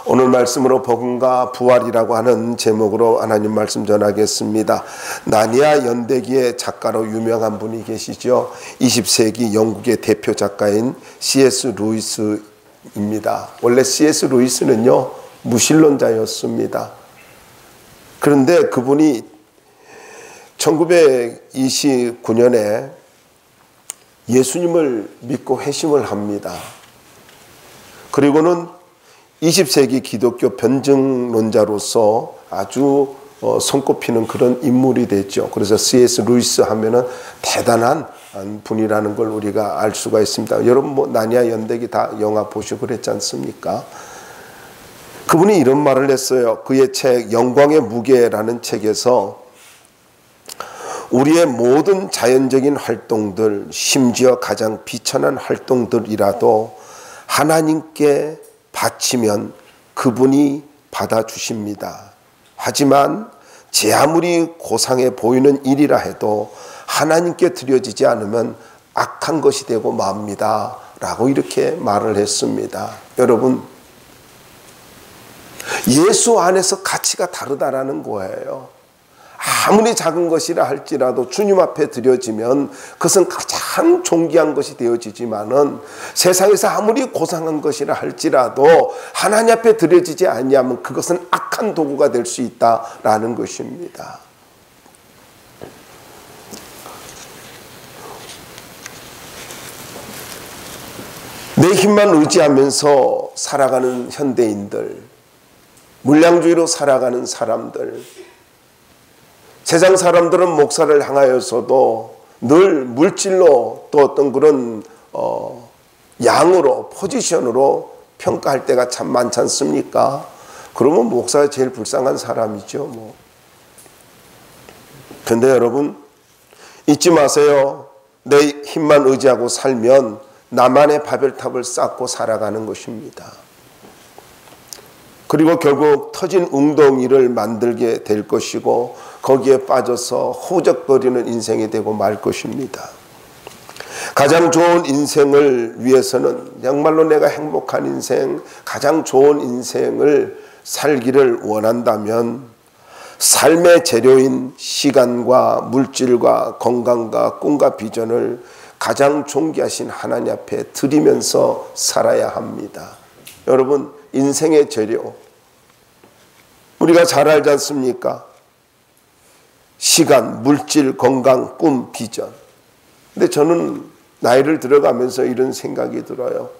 오늘 말씀으로 복음과 부활이라고 하는 제목으로 하나님 말씀 전하겠습니다. 나니아 연대기의 작가로 유명한 분이 계시죠. 20세기 영국의 대표 작가인 C.S. 루이스입니다. 원래 C.S. 루이스는요 무신론자였습니다. 그런데 그분이 1929년에 예수님을 믿고 회심을 합니다. 그리고는 20세기 기독교 변증론자로서 아주 손꼽히는 그런 인물이 됐죠. 그래서 C.S. 루이스 하면은 대단한 분이라는 걸 우리가 알 수가 있습니다. 여러분 뭐 나니아 연대기 다 영화 보시고 그랬지 않습니까? 그분이 이런 말을 했어요. 그의 책 영광의 무게라는 책에서 우리의 모든 자연적인 활동들, 심지어 가장 비천한 활동들이라도 하나님께 바치면 그분이 받아주십니다. 하지만 제 아무리 고상해 보이는 일이라 해도 하나님께 드려지지 않으면 악한 것이 되고 맙니다. 라고 이렇게 말을 했습니다. 여러분, 예수 안에서 가치가 다르다라는 거예요. 아무리 작은 것이라 할지라도 주님 앞에 드려지면 그것은 가장 존귀한 것이 되어지지만은 세상에서 아무리 고상한 것이라 할지라도 하나님 앞에 드려지지 아니하면 그것은 악한 도구가 될 수 있다라는 것입니다. 내 힘만 의지하면서 살아가는 현대인들, 물량주의로 살아가는 사람들, 세상 사람들은 목사를 향하여서도 늘 물질로 또 어떤 그런 양으로 포지션으로 평가할 때가 참 많지 않습니까? 그러면 목사가 제일 불쌍한 사람이죠. 뭐. 그런데 여러분 잊지 마세요. 내 힘만 의지하고 살면 나만의 바벨탑을 쌓고 살아가는 것입니다. 그리고 결국 터진 웅덩이를 만들게 될 것이고 거기에 빠져서 허우적거리는 인생이 되고 말 것입니다. 가장 좋은 인생을 위해서는 정말로 내가 행복한 인생, 가장 좋은 인생을 살기를 원한다면 삶의 재료인 시간과 물질과 건강과 꿈과 비전을 가장 존귀하신 하나님 앞에 드리면서 살아야 합니다. 여러분, 인생의 재료 우리가 잘 알지 않습니까? 시간, 물질, 건강, 꿈, 비전. 근데 저는 나이를 들어가면서 이런 생각이 들어요.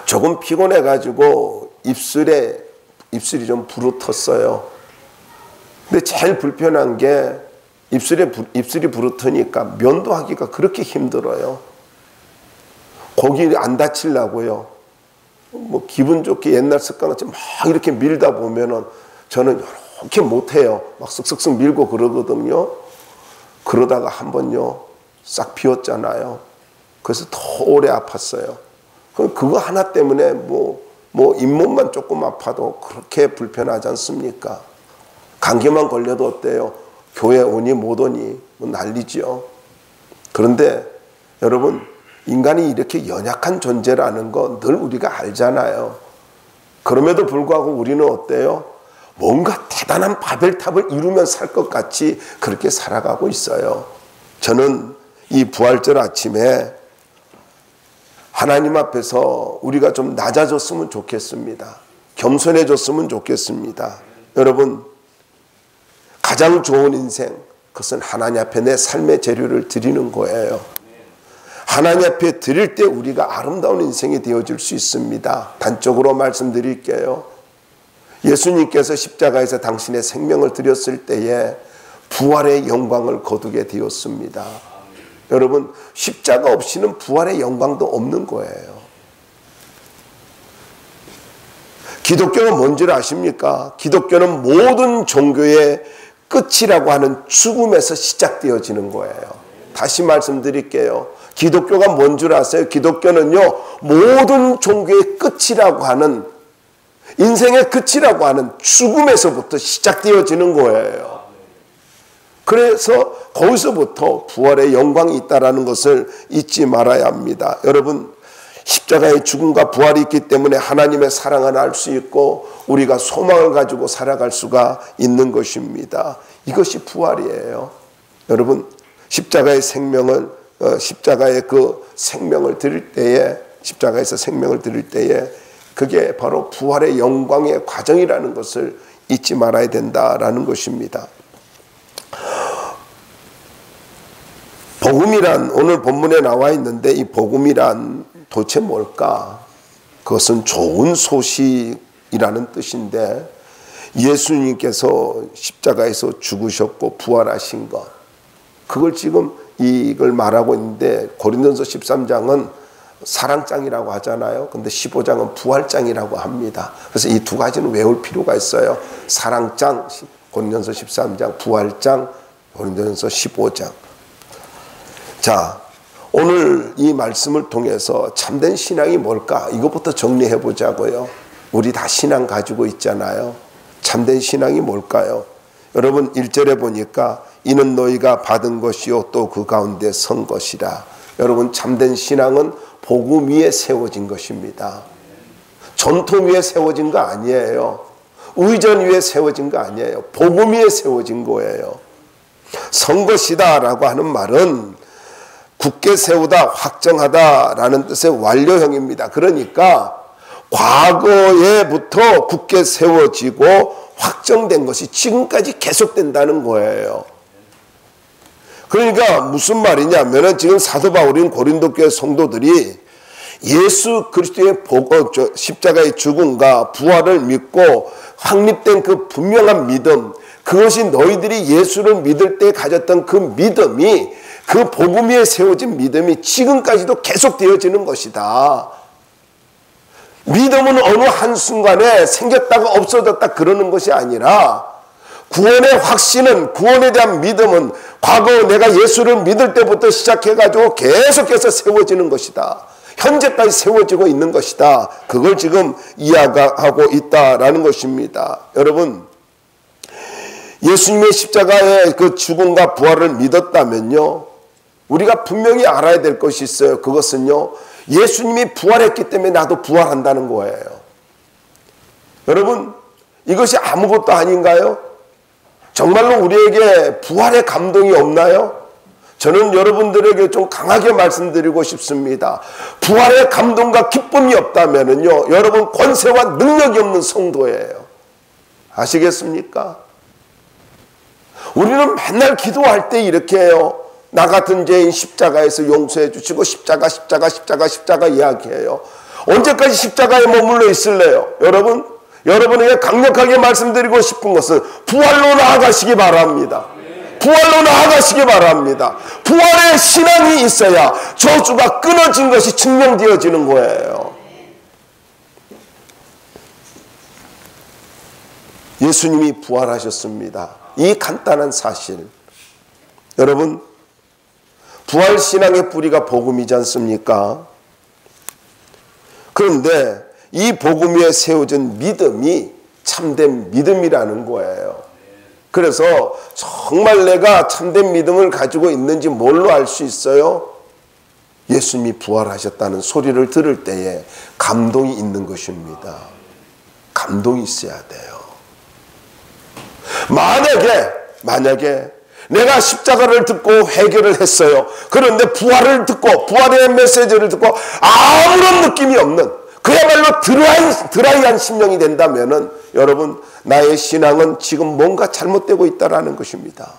조금 피곤해가지고 입술이 좀 부르텄어요. 근데 제일 불편한 게 입술이 부르트니까 면도하기가 그렇게 힘들어요. 고기 안 다치려고요. 뭐 기분 좋게 옛날 습관같이 막 이렇게 밀다 보면은 저는 이렇게 못해요. 막 쓱쓱쓱 밀고 그러거든요. 그러다가 한 번요 싹 비웠잖아요. 그래서 더 오래 아팠어요. 그거 하나 때문에 뭐 잇몸만 조금 아파도 그렇게 불편하지 않습니까? 감기만 걸려도 어때요? 교회 오니 못 오니 뭐 난리죠. 그런데 여러분, 인간이 이렇게 연약한 존재라는 거 늘 우리가 알잖아요. 그럼에도 불구하고 우리는 어때요? 뭔가 대단한 바벨탑을 이루면 살 것 같이 그렇게 살아가고 있어요. 저는 이 부활절 아침에 하나님 앞에서 우리가 좀 낮아졌으면 좋겠습니다. 겸손해졌으면 좋겠습니다. 여러분, 가장 좋은 인생, 그것은 하나님 앞에 내 삶의 재료를 드리는 거예요. 하나님 앞에 드릴 때 우리가 아름다운 인생이 되어질 수 있습니다. 단적으로 말씀드릴게요. 예수님께서 십자가에서 당신의 생명을 드렸을 때에 부활의 영광을 거두게 되었습니다. 여러분, 십자가 없이는 부활의 영광도 없는 거예요. 기독교는 뭔지 아십니까? 기독교는 모든 종교의 끝이라고 하는 죽음에서 시작되어지는 거예요. 다시 말씀드릴게요. 기독교가 뭔 줄 아세요? 기독교는요, 모든 종교의 끝이라고 하는, 인생의 끝이라고 하는 죽음에서부터 시작되어지는 거예요. 그래서 거기서부터 부활의 영광이 있다는 것을 잊지 말아야 합니다. 여러분, 십자가의 죽음과 부활이 있기 때문에 하나님의 사랑을 알 수 있고 우리가 소망을 가지고 살아갈 수가 있는 것입니다. 이것이 부활이에요. 여러분, 십자가의 생명을 십자가의 그 생명을 드릴 때에, 십자가에서 생명을 드릴 때에 그게 바로 부활의 영광의 과정이라는 것을 잊지 말아야 된다라는 것입니다. 복음이란, 오늘 본문에 나와 있는데 이 복음이란 도대체 뭘까? 그것은 좋은 소식이라는 뜻인데, 예수님께서 십자가에서 죽으셨고 부활하신 것, 그걸 지금 이걸 말하고 있는데, 고린도전서 13장은 사랑장이라고 하잖아요. 근데 15장은 부활장이라고 합니다. 그래서 이 두 가지는 외울 필요가 있어요. 사랑장, 고린도전서 13장, 부활장, 고린도전서 15장. 자, 오늘 이 말씀을 통해서 참된 신앙이 뭘까? 이것부터 정리해 보자고요. 우리 다 신앙 가지고 있잖아요. 참된 신앙이 뭘까요? 여러분, 1절에 보니까 이는 너희가 받은 것이요 또 그 가운데 선 것이라. 여러분, 참된 신앙은 복음 위에 세워진 것입니다. 전통 위에 세워진 거 아니에요. 의전 위에 세워진 거 아니에요. 복음 위에 세워진 거예요. 선 것이다 라고 하는 말은 굳게 세우다, 확정하다라는 뜻의 완료형입니다. 그러니까 과거에부터 굳게 세워지고 확정된 것이 지금까지 계속된다는 거예요. 그러니까 무슨 말이냐면은 지금 사도 바울인 고린도 교회 성도들이 예수 그리스도의 십자가의 죽음과 부활을 믿고 확립된 그 분명한 믿음, 그것이 너희들이 예수를 믿을 때 가졌던 그 믿음이, 그 복음 위에 세워진 믿음이 지금까지도 계속되어지는 것이다. 믿음은 어느 한순간에 생겼다가 없어졌다 그러는 것이 아니라, 구원의 확신은, 구원에 대한 믿음은 과거 내가 예수를 믿을 때부터 시작해가지고 계속해서 세워지는 것이다. 현재까지 세워지고 있는 것이다. 그걸 지금 이야기하고 있다라는 것입니다. 여러분, 예수님의 십자가의 그 죽음과 부활을 믿었다면요, 우리가 분명히 알아야 될 것이 있어요. 그것은요, 예수님이 부활했기 때문에 나도 부활한다는 거예요. 여러분, 이것이 아무것도 아닌가요? 정말로 우리에게 부활의 감동이 없나요? 저는 여러분들에게 좀 강하게 말씀드리고 싶습니다. 부활의 감동과 기쁨이 없다면요, 여러분 권세와 능력이 없는 성도예요. 아시겠습니까? 우리는 맨날 기도할 때 이렇게 해요. 나 같은 죄인 십자가에서 용서해 주시고 십자가 이야기해요. 언제까지 십자가에 머물러 있을래요? 여러분에게 강력하게 말씀드리고 싶은 것은 부활로 나아가시기 바랍니다. 부활로 나아가시기 바랍니다. 부활의 신앙이 있어야 저주가 끊어진 것이 증명되어지는 거예요. 예수님이 부활하셨습니다. 이 간단한 사실. 여러분, 부활신앙의 뿌리가 복음이지 않습니까? 그런데 이 복음 위에 세워진 믿음이 참된 믿음이라는 거예요. 그래서 정말 내가 참된 믿음을 가지고 있는지 뭘로 알 수 있어요? 예수님이 부활하셨다는 소리를 들을 때에 감동이 있는 것입니다. 감동이 있어야 돼요. 만약에 내가 십자가를 듣고 회개를 했어요. 그런데 부활을 듣고, 부활의 메시지를 듣고 아무런 느낌이 없는, 그야말로 드라이한 심령이 된다면은 여러분, 나의 신앙은 지금 뭔가 잘못되고 있다라는 것입니다.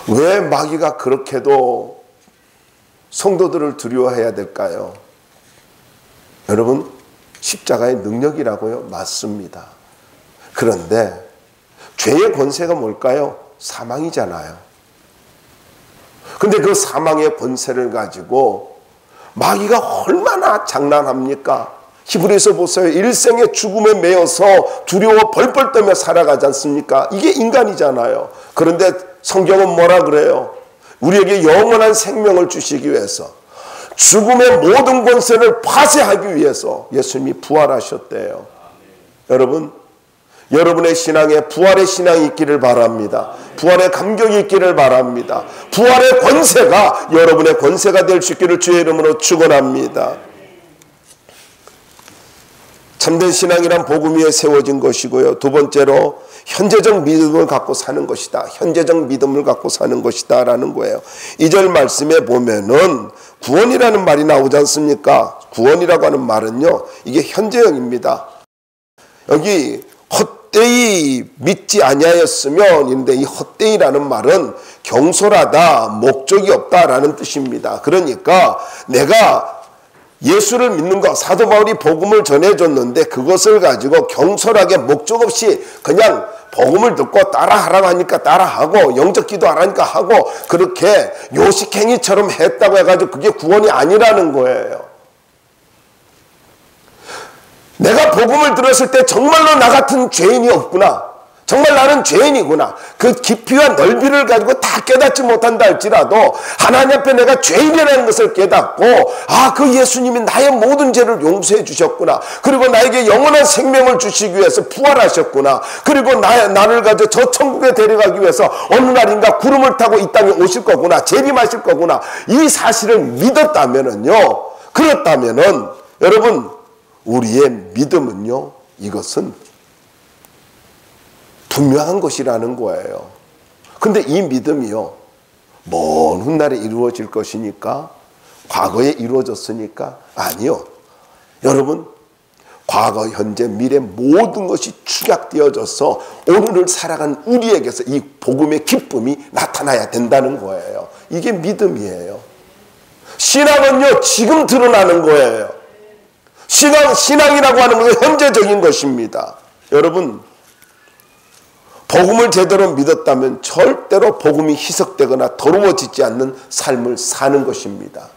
왜 마귀가 그렇게도 성도들을 두려워해야 될까요? 여러분, 십자가의 능력이라고요? 맞습니다. 그런데 죄의 권세가 뭘까요? 사망이잖아요. 근데 그 사망의 권세를 가지고 마귀가 얼마나 장난합니까? 히브리서 보세요. 일생의 죽음에 매여서 두려워 벌벌 떨며 살아가지 않습니까? 이게 인간이잖아요. 그런데 성경은 뭐라 그래요? 우리에게 영원한 생명을 주시기 위해서, 죽음의 모든 권세를 파쇄하기 위해서 예수님이 부활하셨대요. 여러분, 여러분의 신앙에 부활의 신앙이 있기를 바랍니다. 부활의 감격이 있기를 바랍니다. 부활의 권세가 여러분의 권세가 될 수 있기를 주의 이름으로 축원합니다. 참된 신앙이란 복음 위에 세워진 것이고요. 두 번째로 현재적 믿음을 갖고 사는 것이다. 현재적 믿음을 갖고 사는 것이다 라는 거예요. 2절 말씀에 보면은 구원이라는 말이 나오지 않습니까? 구원이라고 하는 말은요, 이게 현재형입니다. 여기 헛되이 믿지 아니하였으면 인데, 이 헛되이라는 말은 경솔하다, 목적이 없다라는 뜻입니다. 그러니까 내가 예수를 믿는 것, 사도 바울이 복음을 전해줬는데 그것을 가지고 경솔하게 목적 없이 그냥 복음을 듣고 따라하라고 하니까 따라하고, 영적 기도하라니까 하고, 그렇게 요식행위처럼 했다고 해가지고 그게 구원이 아니라는 거예요. 내가 복음을 들었을 때 정말로 나 같은 죄인이 없구나, 정말 나는 죄인이구나, 그 깊이와 넓이를 가지고 다 깨닫지 못한다 할지라도 하나님 앞에 내가 죄인이라는 것을 깨닫고, 아, 그 예수님이 나의 모든 죄를 용서해 주셨구나, 그리고 나에게 영원한 생명을 주시기 위해서 부활하셨구나, 그리고 나를 가지고 저 천국에 데려가기 위해서 어느 날인가 구름을 타고 이 땅에 오실 거구나, 재림하실 거구나, 이 사실을 믿었다면은요, 그렇다면은 여러분, 우리의 믿음은요, 이것은 분명한 것이라는 거예요. 근데 이 믿음이요, 먼 훗날에 이루어질 것이니까, 과거에 이루어졌으니까, 아니요. 여러분, 과거, 현재, 미래 모든 것이 축약되어져서 오늘을 살아간 우리에게서 이 복음의 기쁨이 나타나야 된다는 거예요. 이게 믿음이에요. 신앙은요, 지금 드러나는 거예요. 신앙이라고 하는 것은 현재적인 것입니다. 여러분, 복음을 제대로 믿었다면 절대로 복음이 희석되거나 더러워지지 않는 삶을 사는 것입니다.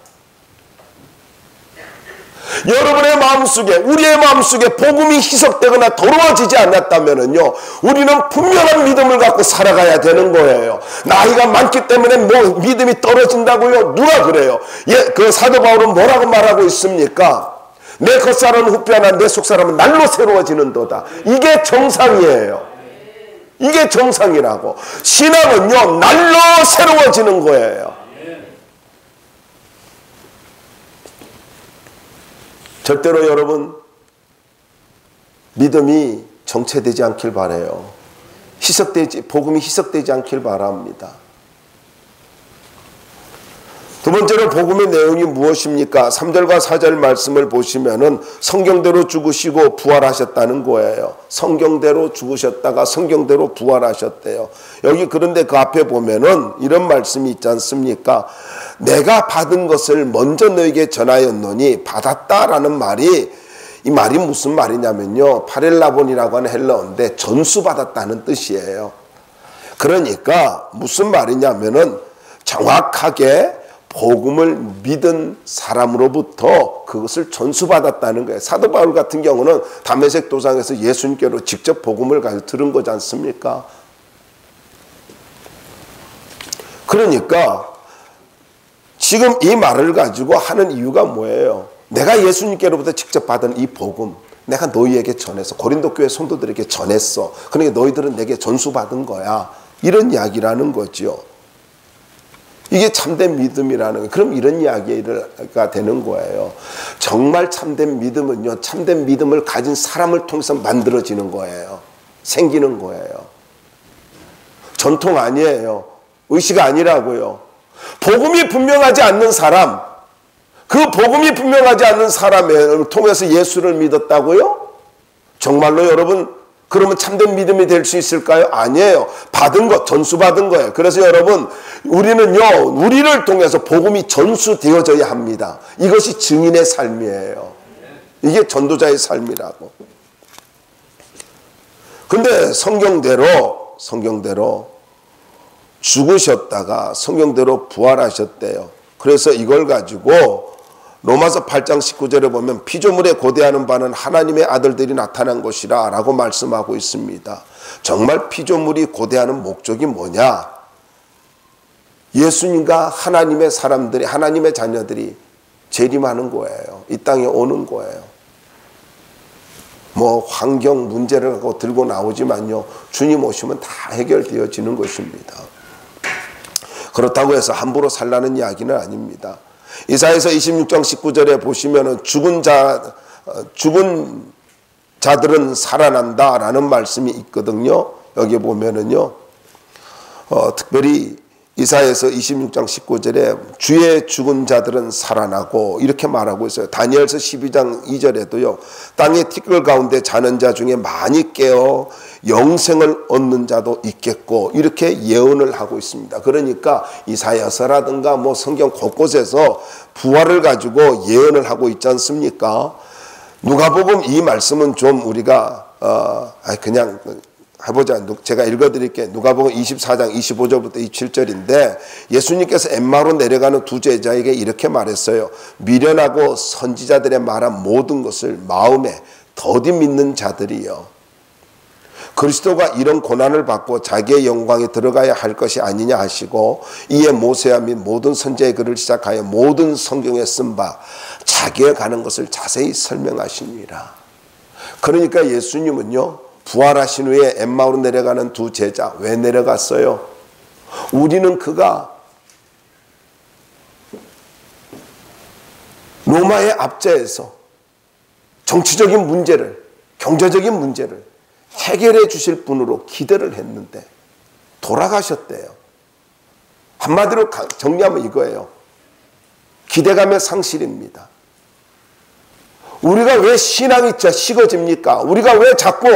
여러분의 마음속에, 우리의 마음속에 복음이 희석되거나 더러워지지 않았다면요, 우리는 분명한 믿음을 갖고 살아가야 되는 거예요. 나이가 많기 때문에 뭐 믿음이 떨어진다고요? 누가 그래요? 그 사도 바울은 뭐라고 말하고 있습니까? 내 겉사람은 후패하나 내 속사람은 날로 새로워지는도다. 이게 정상이에요. 이게 정상이라고. 신앙은요, 날로 새로워지는 거예요. 절대로 여러분, 믿음이 정체되지 않길 바라요. 복음이 희석되지 않길 바랍니다. 두 번째로 복음의 내용이 무엇입니까? 3절과 4절 말씀을 보시면은 성경대로 죽으시고 부활하셨다는 거예요. 성경대로 죽으셨다가 성경대로 부활하셨대요. 여기 그런데 그 앞에 보면은 이런 말씀이 있지 않습니까? 내가 받은 것을 먼저 너에게 전하였노니, 받았다라는 말이, 이 말이 무슨 말이냐면요, 파렐라본이라고 하는 헬라어인데 전수받았다는 뜻이에요. 그러니까 무슨 말이냐면은 정확하게 복음을 믿은 사람으로부터 그것을 전수받았다는 거예요. 사도 바울 같은 경우는 다메섹 도상에서 예수님께로 직접 복음을 가지고 들은 거지 않습니까? 그러니까 지금 이 말을 가지고 하는 이유가 뭐예요? 내가 예수님께로부터 직접 받은 이 복음, 내가 너희에게 전했어. 고린도 교회 성도들에게 전했어. 그러니까 너희들은 내게 전수받은 거야. 이런 이야기라는 거죠. 이게 참된 믿음이라는 거예요. 그럼 이런 이야기가 되는 거예요. 정말 참된 믿음은요, 참된 믿음을 가진 사람을 통해서 만들어지는 거예요. 생기는 거예요. 전통 아니에요. 의식 아니라고요. 복음이 분명하지 않는 사람, 그 복음이 분명하지 않는 사람을 통해서 예수를 믿었다고요? 정말로 여러분, 그러면 참된 믿음이 될 수 있을까요? 아니에요. 받은 것, 전수받은 거예요. 그래서 여러분, 우리는요, 우리를 통해서 복음이 전수되어져야 합니다. 이것이 증인의 삶이에요. 이게 전도자의 삶이라고. 근데 성경대로 죽으셨다가 성경대로 부활하셨대요. 그래서 이걸 가지고 로마서 8장 19절에 보면 피조물에 고대하는 바는 하나님의 아들들이 나타난 것이라 라고 말씀하고 있습니다. 정말 피조물이 고대하는 목적이 뭐냐? 예수님과 하나님의 사람들이, 하나님의 자녀들이 재림하는 거예요. 이 땅에 오는 거예요. 뭐 환경 문제를 갖고 들고 나오지만요, 주님 오시면 다 해결되어지는 것입니다. 그렇다고 해서 함부로 살라는 이야기는 아닙니다. 이사야서 26장 19절에 보시면은 죽은 자들은 살아난다라는 말씀이 있거든요. 여기 보면은요, 특별히 이사야서 26장 19절에 주의 죽은 자들은 살아나고 이렇게 말하고 있어요. 다니엘서 12장 2절에도요, 땅의 티끌 가운데 자는 자 중에 많이 깨어 영생을 얻는 자도 있겠고 이렇게 예언을 하고 있습니다. 그러니까 이사야서라든가 뭐 성경 곳곳에서 부활을 가지고 예언을 하고 있지 않습니까? 누가복음 이 말씀은 좀 우리가 그냥 해보자. 제가 읽어드릴게요. 누가복음 24장 25절부터 27절인데 예수님께서 엠마오로 내려가는 두 제자에게 이렇게 말했어요. 미련하고 선지자들의 말한 모든 것을 마음에 더디 믿는 자들이요, 그리스도가 이런 고난을 받고 자기의 영광에 들어가야 할 것이 아니냐 하시고, 이에 모세와 및 모든 선지자의 글을 시작하여 모든 성경에 쓴 바 자기에 가는 것을 자세히 설명하십니다. 그러니까 예수님은요, 부활하신 후에 엠마오로 내려가는 두 제자, 왜 내려갔어요? 우리는 그가 로마의 압제에서 정치적인 문제를, 경제적인 문제를 해결해 주실 분으로 기대를 했는데 돌아가셨대요. 한마디로 정리하면 이거예요. 기대감의 상실입니다. 우리가 왜 신앙이 식어집니까? 우리가 왜 자꾸,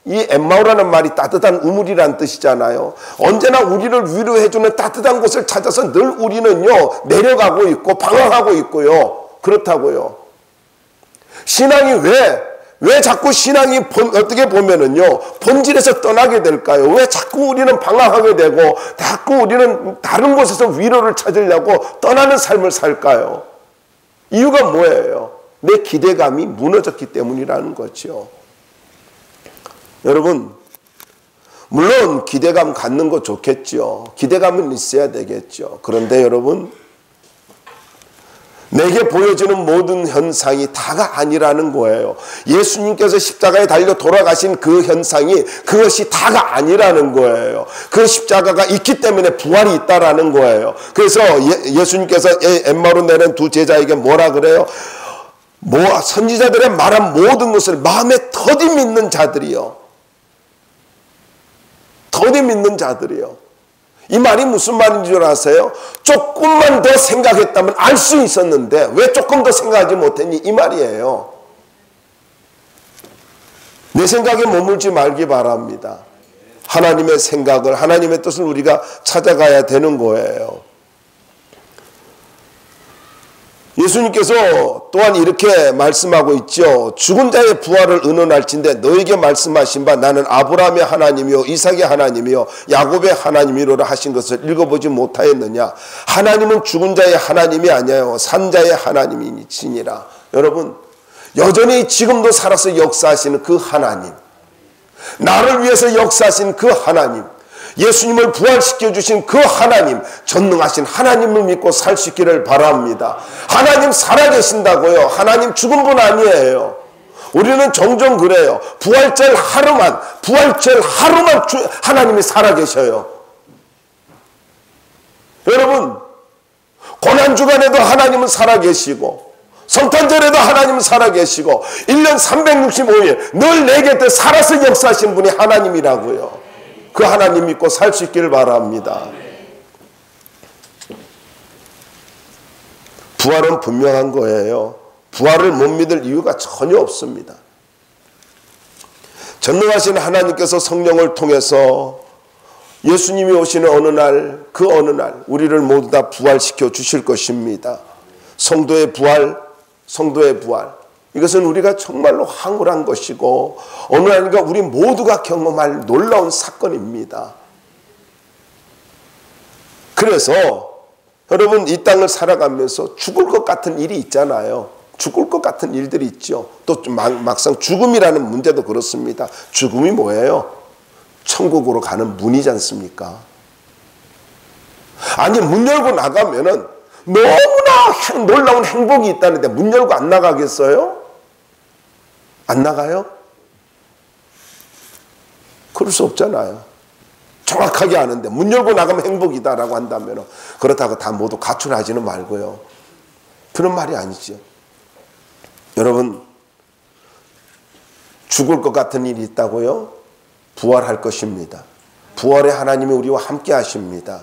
이 엠마오라는 말이 따뜻한 우물이라는 뜻이잖아요. 언제나 우리를 위로해주는 따뜻한 곳을 찾아서 늘 우리는요, 내려가고 있고 방황하고 있고요. 그렇다고요. 신앙이 왜 자꾸 신앙이 어떻게 보면은요, 본질에서 떠나게 될까요? 왜 자꾸 우리는 방황하게 되고 자꾸 우리는 다른 곳에서 위로를 찾으려고 떠나는 삶을 살까요? 이유가 뭐예요? 내 기대감이 무너졌기 때문이라는 거죠. 여러분, 물론 기대감 갖는 거 좋겠죠. 기대감은 있어야 되겠죠. 그런데 여러분, 내게 보여지는 모든 현상이 다가 아니라는 거예요. 예수님께서 십자가에 달려 돌아가신 그 현상이 그것이 다가 아니라는 거예요. 그 십자가가 있기 때문에 부활이 있다라는 거예요. 그래서 예수님께서 엠마오로 내린 두 제자에게 뭐라 그래요? 선지자들의 말한 모든 것을 마음에 더디 믿는 자들이요. 더디 믿는 자들이요. 이 말이 무슨 말인 줄 아세요? 조금만 더 생각했다면 알 수 있었는데 왜 조금 더 생각하지 못했니? 이 말이에요. 내 생각에 머물지 말기 바랍니다. 하나님의 생각을, 하나님의 뜻을 우리가 찾아가야 되는 거예요. 예수님께서 또한 이렇게 말씀하고 있죠. 죽은 자의 부활을 의논할진대 너에게 말씀하신 바 나는 아브라함의 하나님이요 이삭의 하나님이요 야곱의 하나님이로라 하신 것을 읽어보지 못하였느냐. 하나님은 죽은 자의 하나님이 아니에요. 산 자의 하나님이시니라. 여러분, 여전히 지금도 살아서 역사하시는 그 하나님, 나를 위해서 역사하신 그 하나님, 예수님을 부활시켜 주신 그 하나님, 전능하신 하나님을 믿고 살 수 있기를 바랍니다. 하나님 살아계신다고요. 하나님 죽은 분 아니에요. 우리는 종종 그래요. 부활절 하루만 하나님이 살아계셔요. 여러분, 고난주간에도 하나님은 살아계시고 성탄절에도 하나님은 살아계시고 1년 365일 늘 내 곁에 살아서 역사하신 분이 하나님이라고요. 그 하나님 믿고 살 수 있기를 바랍니다. 부활은 분명한 거예요. 부활을 못 믿을 이유가 전혀 없습니다. 전능하신 하나님께서 성령을 통해서 예수님이 오시는 어느 날, 그 어느 날 우리를 모두 다 부활시켜 주실 것입니다. 성도의 부활, 이것은 우리가 정말로 황홀한 것이고 어느 날인가 우리 모두가 경험할 놀라운 사건입니다. 그래서 여러분, 이 땅을 살아가면서 죽을 것 같은 일이 있잖아요. 죽을 것 같은 일들이 있죠. 또 막상 죽음이라는 문제도 그렇습니다. 죽음이 뭐예요? 천국으로 가는 문이지 않습니까? 아니, 문 열고 나가면은 너무나 놀라운 행복이 있다는데 문 열고 안 나가겠어요? 안 나가요? 그럴 수 없잖아요. 정확하게 아는데 문 열고 나가면 행복이다라고 한다면 그렇다고 다 모두 가출하지는 말고요. 그런 말이 아니죠. 여러분, 죽을 것 같은 일이 있다고요? 부활할 것입니다. 부활에 하나님이 우리와 함께 하십니다.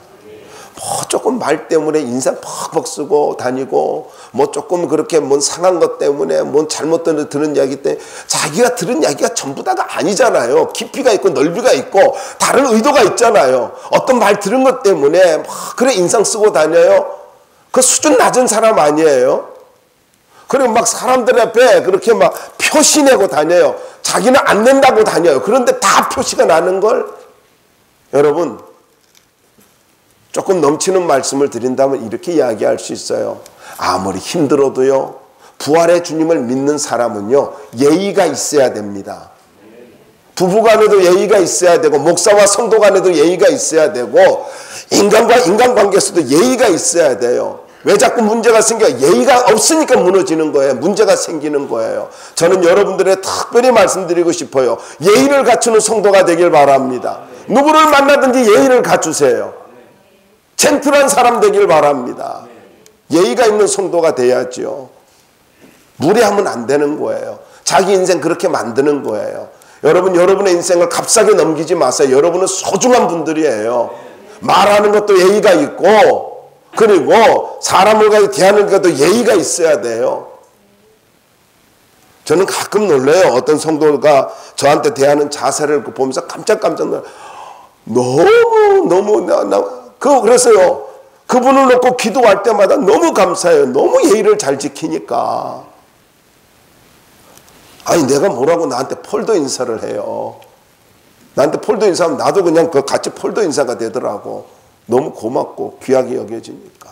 뭐 조금 말 때문에 인상 퍽퍽 쓰고 다니고 뭐 조금 그렇게 뭔 상한 것 때문에 뭔 잘못 들은 이야기 때문에 자기가 들은 이야기가 전부 다가 아니잖아요. 깊이가 있고 넓이가 있고 다른 의도가 있잖아요. 어떤 말 들은 것 때문에 막 그래 인상 쓰고 다녀요. 그 수준 낮은 사람 아니에요. 그리고 막 사람들 앞에 그렇게 막 표시 내고 다녀요. 자기는 안 낸다고 다녀요. 그런데 다 표시가 나는 걸 여러분 조금 넘치는 말씀을 드린다면 이렇게 이야기할 수 있어요. 아무리 힘들어도요, 부활의 주님을 믿는 사람은요, 예의가 있어야 됩니다. 부부간에도 예의가 있어야 되고, 목사와 성도간에도 예의가 있어야 되고, 인간과 인간관계에서도 예의가 있어야 돼요. 왜 자꾸 문제가 생겨요? 예의가 없으니까 무너지는 거예요. 문제가 생기는 거예요. 저는 여러분들의 특별히 말씀드리고 싶어요. 예의를 갖추는 성도가 되길 바랍니다. 누구를 만나든지 예의를 갖추세요. 젠틀한 사람 되길 바랍니다. 예의가 있는 성도가 돼야죠. 무례하면 안 되는 거예요. 자기 인생 그렇게 만드는 거예요. 여러분, 여러분의 인생을 값싸게 넘기지 마세요. 여러분은 소중한 분들이에요. 말하는 것도 예의가 있고, 그리고 사람을 가지고 대하는 것도 예의가 있어야 돼요. 저는 가끔 놀라요. 어떤 성도가 저한테 대하는 자세를 보면서 깜짝깜짝 놀라요. 너무 그래서요, 그분을 놓고 기도할 때마다 너무 감사해요. 너무 예의를 잘 지키니까. 아니, 내가 뭐라고 나한테 폴더 인사를 해요. 나한테 폴더 인사하면 나도 그냥 그 같이 폴더 인사가 되더라고. 너무 고맙고 귀하게 여겨지니까.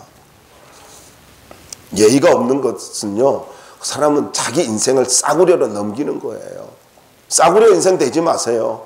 예의가 없는 것은요, 사람은 자기 인생을 싸구려로 넘기는 거예요. 싸구려 인생 되지 마세요.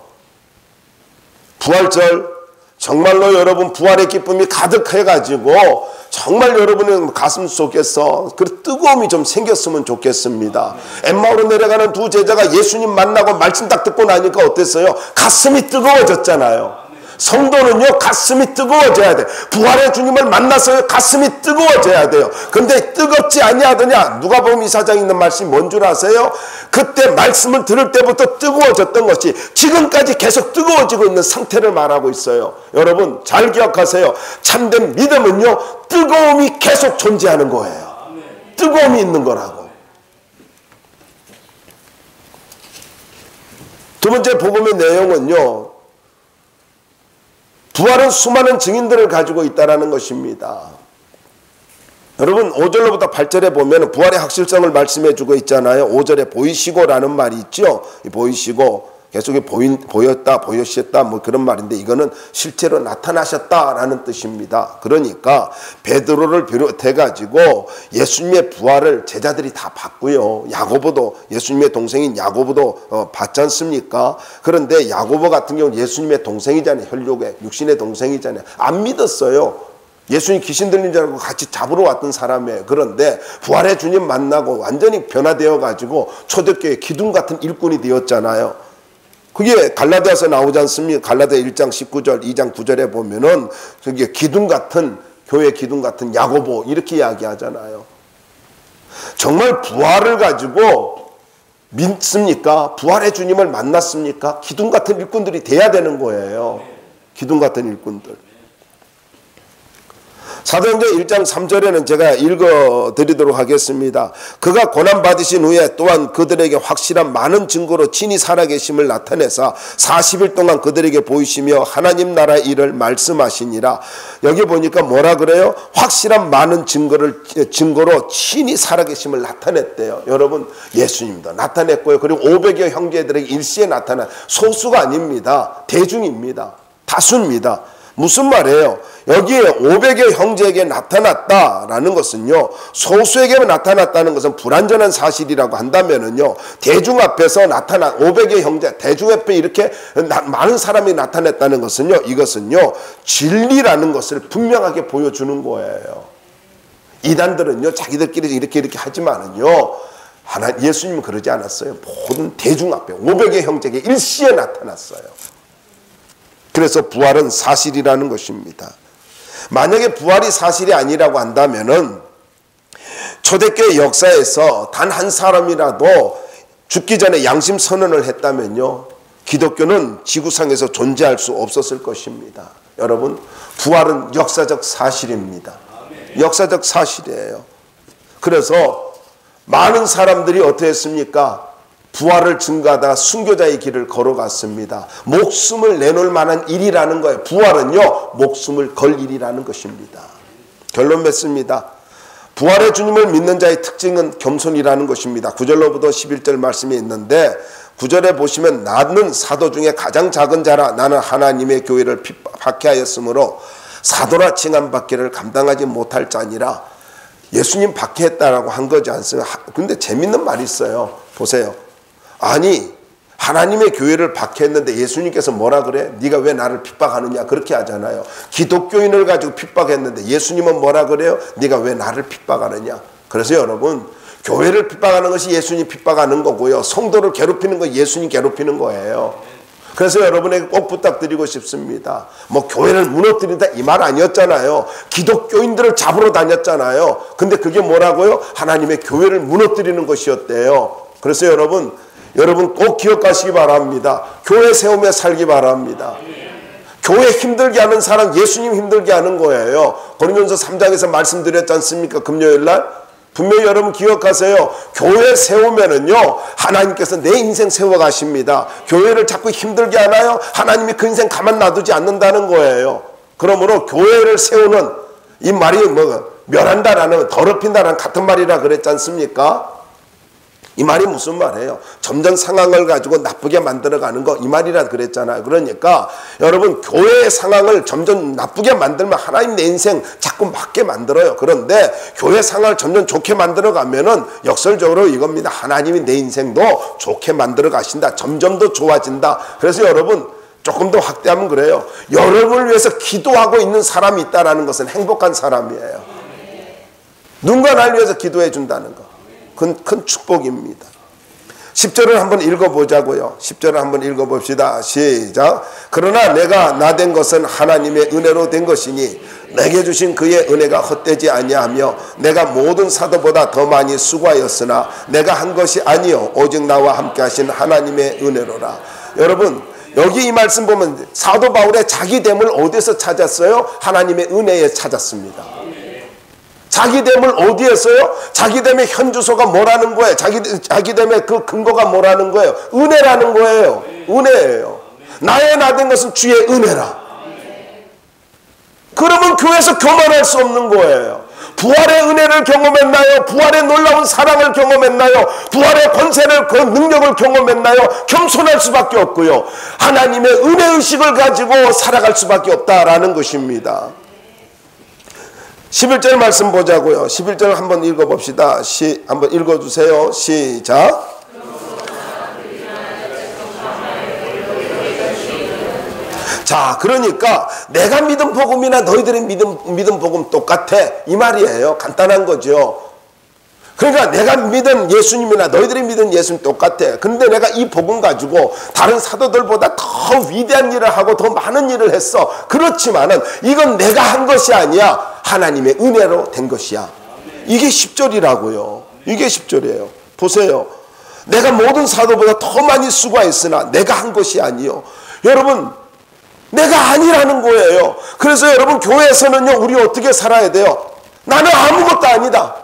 부활절 정말로 여러분 부활의 기쁨이 가득해가지고 정말 여러분의 가슴 속에서 그 뜨거움이 좀 생겼으면 좋겠습니다. 엠마오로 내려가는 두 제자가 예수님 만나고 말씀 딱 듣고 나니까 어땠어요? 가슴이 뜨거워졌잖아요. 성도는요, 가슴이 뜨거워져야 돼. 부활의 주님을 만나서요, 가슴이 뜨거워져야 돼요. 근데 뜨겁지 아니하더냐? 누가복음 2사장에 있는 말씀이 뭔 줄 아세요? 그때 말씀을 들을 때부터 뜨거워졌던 것이 지금까지 계속 뜨거워지고 있는 상태를 말하고 있어요. 여러분 잘 기억하세요. 참된 믿음은요, 뜨거움이 계속 존재하는 거예요. 뜨거움이 있는 거라고. 두 번째 복음의 내용은요, 부활은 수많은 증인들을 가지고 있다는 것입니다. 여러분 5절로부터 8절에 보면 부활의 확실성을 말씀해 주고 있잖아요. 5절에 보이시고라는 말이 있죠. 보이시고 계속 보였다, 보여셨다 뭐 그런 말인데 이거는 실제로 나타나셨다라는 뜻입니다. 그러니까 베드로를 비롯해 가지고 예수님의 부활을 제자들이 다 봤고요. 야고보도, 예수님의 동생인 야고보도 봤지 않습니까? 그런데 야고보 같은 경우는 예수님의 동생이잖아요. 혈육의 육신의 동생이잖아요. 안 믿었어요. 예수님 귀신 들린 줄 알고 같이 잡으러 왔던 사람이에요. 그런데 부활의 주님 만나고 완전히 변화되어 가지고 초대교회 기둥 같은 일꾼이 되었잖아요. 그게 갈라디아서 나오지 않습니까? 갈라디아 1장 19절, 2장 9절에 보면은 그게 기둥 같은, 교회 기둥 같은 야고보 이렇게 이야기하잖아요. 정말 부활을 가지고 믿습니까? 부활의 주님을 만났습니까? 기둥 같은 일꾼들이 돼야 되는 거예요. 기둥 같은 일꾼들. 사도행전 1장 3절에는 제가 읽어드리도록 하겠습니다. 그가 고난받으신 후에 또한 그들에게 확실한 많은 증거로 친히 살아계심을 나타내사 40일 동안 그들에게 보이시며 하나님 나라의 일을 말씀하시니라. 여기 보니까 뭐라 그래요? 확실한 많은 증거로 친히 살아계심을 나타냈대요. 여러분 예수님도 나타냈고요. 그리고 500여 형제들에게 일시에 나타난, 소수가 아닙니다. 대중입니다. 다수입니다. 무슨 말이에요? 여기에 500여 형제에게 나타났다라는 것은요, 소수에게만 나타났다는 것은 불완전한 사실이라고 한다면은요, 대중 앞에서 나타난 500여 형제, 대중 앞에 이렇게 많은 사람이 나타났다는 것은요, 이것은요, 진리라는 것을 분명하게 보여주는 거예요. 이단들은요, 자기들끼리 이렇게 하지만은요, 예수님은 그러지 않았어요. 모든 대중 앞에 500여 형제에게 일시에 나타났어요. 그래서 부활은 사실이라는 것입니다. 만약에 부활이 사실이 아니라고 한다면은 초대교회 역사에서 단 한 사람이라도 죽기 전에 양심 선언을 했다면요, 기독교는 지구상에서 존재할 수 없었을 것입니다. 여러분, 부활은 역사적 사실입니다. 역사적 사실이에요. 그래서 많은 사람들이 어떻게 했습니까? 부활을 증거하다가 순교자의 길을 걸어갔습니다. 목숨을 내놓을 만한 일이라는 거예요. 부활은요, 목숨을 걸 일이라는 것입니다. 결론 맺습니다. 부활의 주님을 믿는 자의 특징은 겸손이라는 것입니다. 9절로부터 11절 말씀이 있는데 9절에 보시면 나는 사도 중에 가장 작은 자라 나는 하나님의 교회를 박해하였으므로 사도라 칭함받기를 감당하지 못할 자니라. 예수님 박해했다라고 한 거지 않습니까? 근데 재밌는 말이 있어요. 보세요. 아니, 하나님의 교회를 박해했는데 예수님께서 뭐라 그래? 네가 왜 나를 핍박하느냐? 그렇게 하잖아요. 기독교인을 가지고 핍박했는데 예수님은 뭐라 그래요? 네가 왜 나를 핍박하느냐? 그래서 여러분, 교회를 핍박하는 것이 예수님 핍박하는 거고요, 성도를 괴롭히는 거 예수님 괴롭히는 거예요. 그래서 여러분에게 꼭 부탁드리고 싶습니다. 뭐 교회를 무너뜨린다 이 말 아니었잖아요. 기독교인들을 잡으러 다녔잖아요. 근데 그게 뭐라고요? 하나님의 교회를 무너뜨리는 것이었대요. 그래서 여러분 꼭 기억하시기 바랍니다. 교회 세우며 살기 바랍니다. 교회 힘들게 하는 사람 예수님 힘들게 하는 거예요. 고린도전서 3장에서 말씀드렸지 않습니까? 금요일날 분명히 여러분 기억하세요. 교회 세우면은요, 하나님께서 내 인생 세워가십니다. 교회를 자꾸 힘들게 하나요? 하나님이 그 인생 가만 놔두지 않는다는 거예요. 그러므로 교회를 세우는 이 말이 멸한다라는, 더럽힌다라는 같은 말이라 그랬지 않습니까? 이 말이 무슨 말이에요? 점점 상황을 가지고 나쁘게 만들어가는 거, 이 말이라 그랬잖아요. 그러니까 여러분, 교회의 상황을 점점 나쁘게 만들면 하나님 내 인생 자꾸 맞게 만들어요. 그런데 교회 상황을 점점 좋게 만들어가면은 역설적으로 이겁니다. 하나님이 내 인생도 좋게 만들어 가신다. 점점 더 좋아진다. 그래서 여러분, 조금 더 확대하면 그래요. 여러분을 위해서 기도하고 있는 사람이 있다는 것은 행복한 사람이에요. 누군가 나를 위해서 기도해 준다는 거, 큰 축복입니다. 10절을 한번 읽어보자고요. 10절을 한번 읽어봅시다. 시작. 그러나 내가 나 된 것은 하나님의 은혜로 된 것이니 내게 주신 그의 은혜가 헛되지 아니하며 내가 모든 사도보다 더 많이 수고하였으나 내가 한 것이 아니요 오직 나와 함께 하신 하나님의 은혜로라. 여러분, 여기 이 말씀 보면 사도 바울의 자기됨을 어디서 찾았어요? 하나님의 은혜에 찾았습니다. 자기됨을 어디에서요? 자기됨의 현주소가 뭐라는 거예요? 자기됨의 그 근거가 뭐라는 거예요? 은혜라는 거예요. 은혜예요. 나의 나 된 것은 주의 은혜라. 그러면 교회에서 교만할 수 없는 거예요. 부활의 은혜를 경험했나요? 부활의 놀라운 사랑을 경험했나요? 부활의 권세를, 그 능력을 경험했나요? 겸손할 수밖에 없고요, 하나님의 은혜의식을 가지고 살아갈 수밖에 없다라는 것입니다. 11절 말씀 보자고요. 11절 한번 읽어봅시다. 한번 읽어주세요. 시작. 자, 그러니까 내가 믿은 복음이나 너희들이 믿은 복음 똑같아, 이 말이에요. 간단한 거죠. 그러니까 내가 믿은 예수님이나 너희들이 믿은 예수님 똑같아. 근데 내가 이 복음 가지고 다른 사도들보다 더 위대한 일을 하고 더 많은 일을 했어. 그렇지만은 이건 내가 한 것이 아니야. 하나님의 은혜로 된 것이야. 이게 10절이라고요. 이게 10절이에요. 보세요. 내가 모든 사도보다 더 많이 수고했으나 내가 한 것이 아니요. 여러분, 내가 아니라는 거예요. 그래서 여러분, 교회에서는요, 우리 어떻게 살아야 돼요? 나는 아무것도 아니다.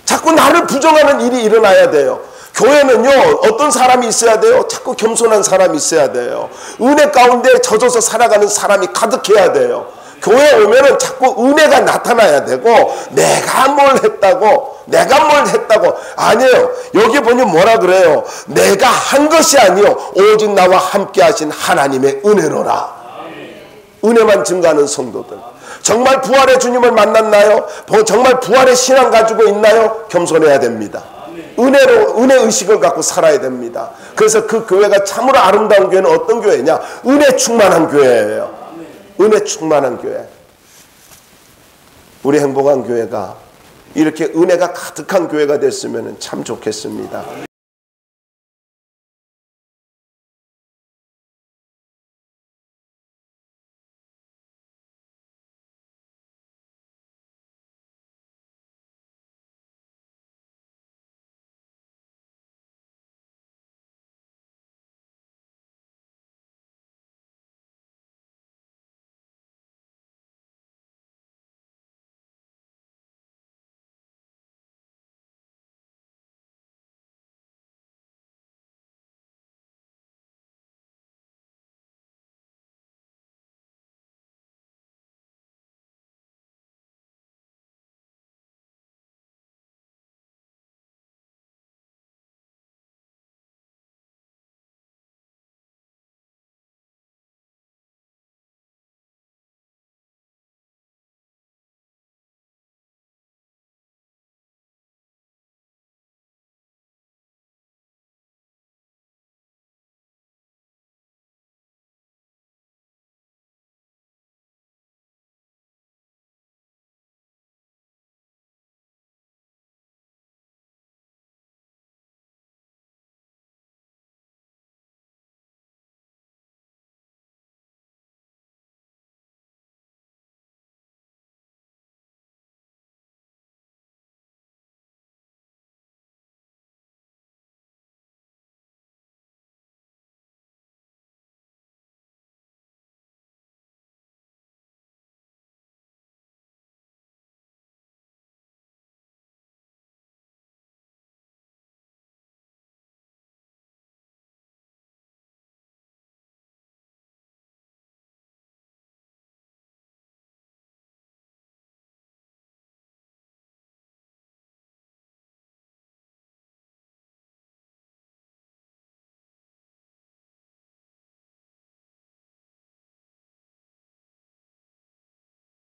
자꾸 나를 부정하는 일이 일어나야 돼요. 교회는요, 어떤 사람이 있어야 돼요? 자꾸 겸손한 사람이 있어야 돼요. 은혜 가운데 젖어서 살아가는 사람이 가득해야 돼요. 교회 오면은 자꾸 은혜가 나타나야 되고, 내가 뭘 했다고 아니에요. 여기 보니 뭐라 그래요? 내가 한 것이 아니요 오직 나와 함께 하신 하나님의 은혜로라. 은혜만 증거하는 성도들, 정말 부활의 주님을 만났나요? 정말 부활의 신앙 가지고 있나요? 겸손해야 됩니다. 은혜 의식을 갖고 살아야 됩니다. 그래서 그 교회가 참으로 아름다운 교회는 어떤 교회냐? 은혜 충만한 교회예요. 은혜 충만한 교회. 우리 행복한 교회가 이렇게 은혜가 가득한 교회가 됐으면 참 좋겠습니다.